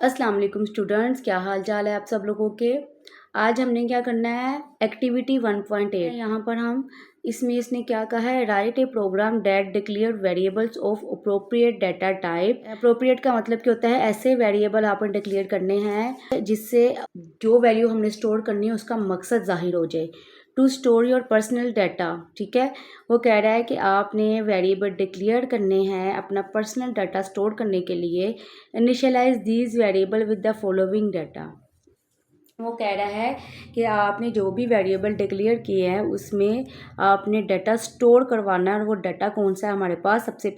अस्सलाम वालेकुम स्टूडेंट्स, क्या हाल चाल है आप सब लोगों के। आज हमने क्या करना है, एक्टिविटी 1.8। यहाँ पर हम इसने क्या कहा है, write a program that declare variables of appropriate data type. Appropriate का मतलब क्या होता है, ऐसे वेरिएबल आपने डिक्लेयर करने हैं जिससे जो वैल्यू हमने स्टोर करनी है उसका मकसद जाहिर हो जाए। To store your personal data, ठीक है। वो कह रहा है कि आपने वेरिएबल डिक्लेयर करने हैं अपना पर्सनल डाटा स्टोर करने के लिए। Initialise these variable with the following data. वो कह रहा है कि आपने जो भी वेरिएबल डिक्लेयर किए हैं उसमें आपने डाटा स्टोर करवाना है। और वो डाटा कौन सा है हमारे पास, सबसे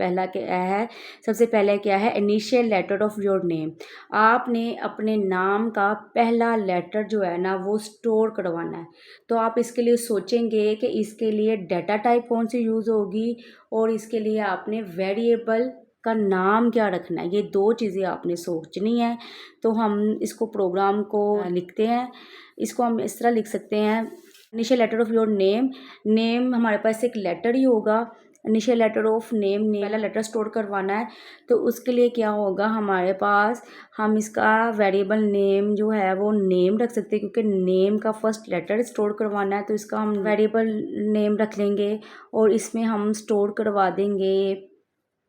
पहले क्या है, initial letter of your name. आपने अपने नाम का पहला लेटर जो है ना वो स्टोर करवाना है। तो आप इसके लिए सोचेंगे कि इसके लिए डाटा टाइप कौन सी यूज़ होगी और इसके लिए आपने वेरिएबल का नाम क्या रखना है, ये दो चीज़ें आपने सोचनी है। तो हम इसको प्रोग्राम को लिखते हैं। इसको हम इस तरह लिख सकते हैं, initial letter of your name. Name हमारे पास एक लेटर ही होगा, इनिशियल लेटर ऑफ नेम, पहला लेटर स्टोर करवाना है। तो उसके लिए क्या होगा हमारे पास, हम इसका वेरिएबल नेम जो है वो नेम रख सकते हैं क्योंकि नेम का फर्स्ट लेटर स्टोर करवाना है। तो इसका हम वेरिएबल नेम रख लेंगे और इसमें हम स्टोर करवा देंगे।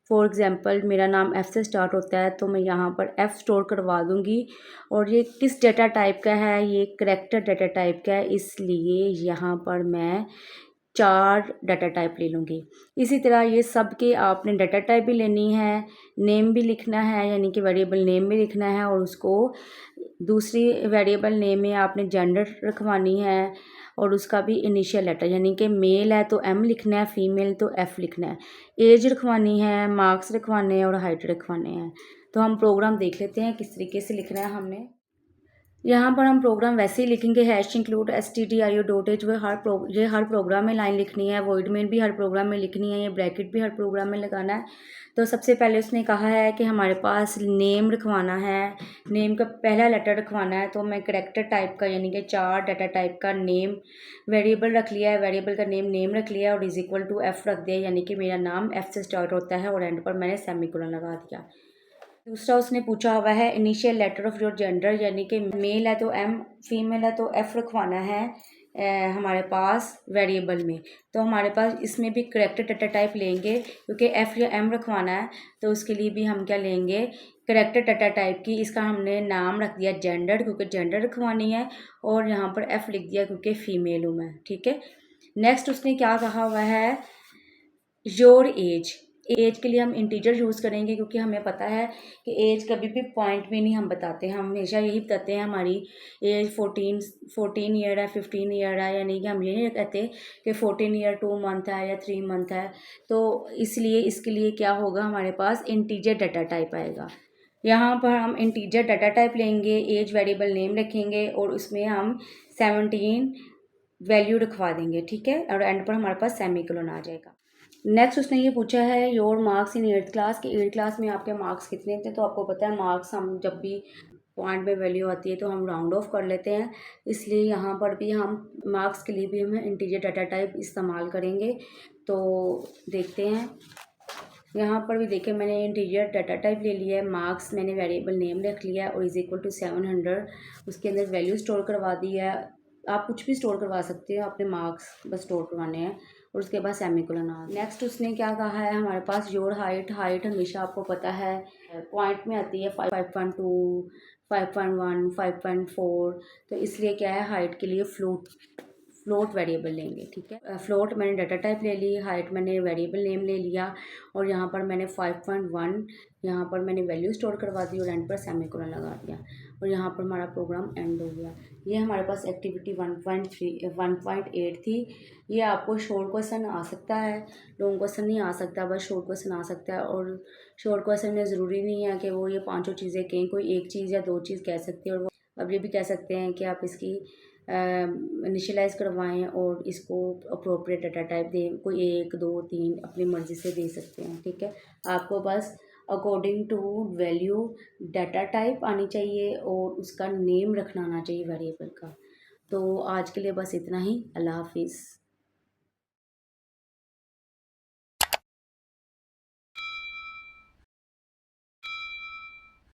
फॉर एग्ज़ाम्पल मेरा नाम एफ़ से स्टार्ट होता है तो मैं यहाँ पर एफ़ स्टोर करवा दूँगी। और ये किस डाटा टाइप का है, ये करैक्टर डाटा टाइप का है, इसलिए यहाँ पर मैं 4 डाटा टाइप ले लूँगी। इसी तरह ये सब के आपने डाटा टाइप भी लेनी है, नेम भी लिखना है यानी कि वेरिएबल नेम भी लिखना है। और उसको दूसरी वेरिएबल नेम में आपने जेंडर रखवानी है और उसका भी इनिशियल लेटर, यानी कि मेल है तो एम लिखना है, फीमेल तो एफ़ लिखना है। एज रखवानी है, मार्क्स रखवाने हैं और हाइट रखवाने हैं। तो हम प्रोग्राम देख लेते हैं किस तरीके से लिखना है हमने। यहाँ पर हम प्रोग्राम वैसे ही लिखेंगे, हैश इंक्लूड stdio.h। ये हर प्रोग्राम में लाइन लिखनी है, वॉइड मेन भी हर प्रोग्राम में लिखनी है, ये ब्रैकेट भी हर प्रोग्राम में लगाना है। तो सबसे पहले उसने कहा है कि हमारे पास नेम रखवाना है, नेम का पहला लेटर रखवाना है। तो मैं करैक्टर टाइप का यानी कि 4 डाटा टाइप का नेम वेरिएबल रख लिया है, वेरिएबल का नेम रख लिया और इज इक्वल टू एफ़ रख दिया, यानी कि मेरा नाम एफ़ से स्टार्ट होता है और एंड पर मैंने सेमीकोलन लगा दिया। दूसरा उसने पूछा हुआ है initial letter of your gender, यानी कि मेल है तो एम, फीमेल है तो एफ़ रखवाना है हमारे पास वेरिएबल में। तो हमारे पास इसमें भी करैक्टर डाटा टाइप लेंगे क्योंकि एफ़ या एम रखवाना है। तो उसके लिए भी हम क्या लेंगे, करैक्टर डाटा टाइप की। इसका हमने नाम रख दिया जेंडर क्योंकि जेंडर रखवानी है और यहाँ पर एफ़ लिख दिया क्योंकि फ़ीमेल हूँ मैं, ठीक है। नेक्स्ट उसने क्या कहा हुआ है, योर एज। एज के लिए हम इंटीजर यूज़ करेंगे क्योंकि हमें पता है कि एज कभी भी पॉइंट में नहीं हम बताते हैं, हम हमेशा यही बताते हैं हमारी एज 14 ईयर है, 15 ईयर है, यानी कि हम ये नहीं कहते कि 14 ईयर 2 मंथ है या 3 मंथ है। तो इसलिए इसके लिए क्या होगा, हमारे पास इंटीजर डाटा टाइप आएगा। यहाँ पर हम इंटीजर डाटा टाइप लेंगे, एज वेरिएबल नेम रखेंगे और उसमें हम 17 वैल्यू रखवा देंगे, ठीक है। और एंड पर हमारे पास सेमीकोलन आ जाएगा। नेक्स्ट उसने ये पूछा है your marks in 8th class, कि 8th क्लास में आपके मार्क्स कितने थे। तो आपको पता है मार्क्स हम जब भी पॉइंट में वैल्यू आती है तो हम राउंड ऑफ कर लेते हैं, इसलिए यहाँ पर भी हम मार्क्स के लिए भी हम इंटीजर डाटा टाइप इस्तेमाल करेंगे। तो देखते हैं, यहाँ पर भी देखिए मैंने इंटीजर डाटा टाइप ले लिया है, मार्क्स मैंने वेरिएबल नेम रख लिया और इज़ इक्वल टू 700, उसके अंदर वैल्यू स्टोर करवा दी है। आप कुछ भी स्टोर करवा सकते हो, अपने मार्क्स बस स्टोर करवाने हैं और उसके बाद सेमीकोलन आ। नेक्स्ट उसने क्या कहा है, हमारे पास योर हाइट हमेशा आपको पता है पॉइंट में आती है 5.2, 5.1, 5.4। तो इसलिए क्या है, हाइट के लिए फ्लोट वेरिएबल लेंगे, ठीक है। फ्लोट मैंने डाटा टाइप ले ली, हाइट मैंने वेरिएबल नेम ले लिया और यहाँ पर मैंने 5.1 यहाँ पर मैंने वैल्यू स्टोर करवा दी और एंड पर सेमीकोलन लगा दिया और यहाँ पर हमारा प्रोग्राम एंड हो गया। ये हमारे पास एक्टिविटी 1.8 थी। ये आपको शॉर्ट क्वेश्चन आ सकता है, लॉन्ग क्वेश्चन नहीं आ सकता, बस शॉर्ट क्वेश्चन आ सकता है। और शॉर्ट क्वेश्चन में ज़रूरी नहीं है कि वो ये 5 चीज़ें कहें, कोई एक चीज़ या 2 चीज़ कह सकते हैं। और अब ये भी कह सकते हैं कि आप इसकी इनिशियलाइज़ करवाएं और इसको अप्रोप्रिएट डाटा टाइप दें, कोई 1, 2, 3 अपनी मर्ज़ी से दे सकते हैं, ठीक है। आपको बस according to value data type आनी चाहिए और उसका नेम रखना आना चाहिए वेरिएबल का। तो आज के लिए बस इतना ही। अल्लाह हाफिज़।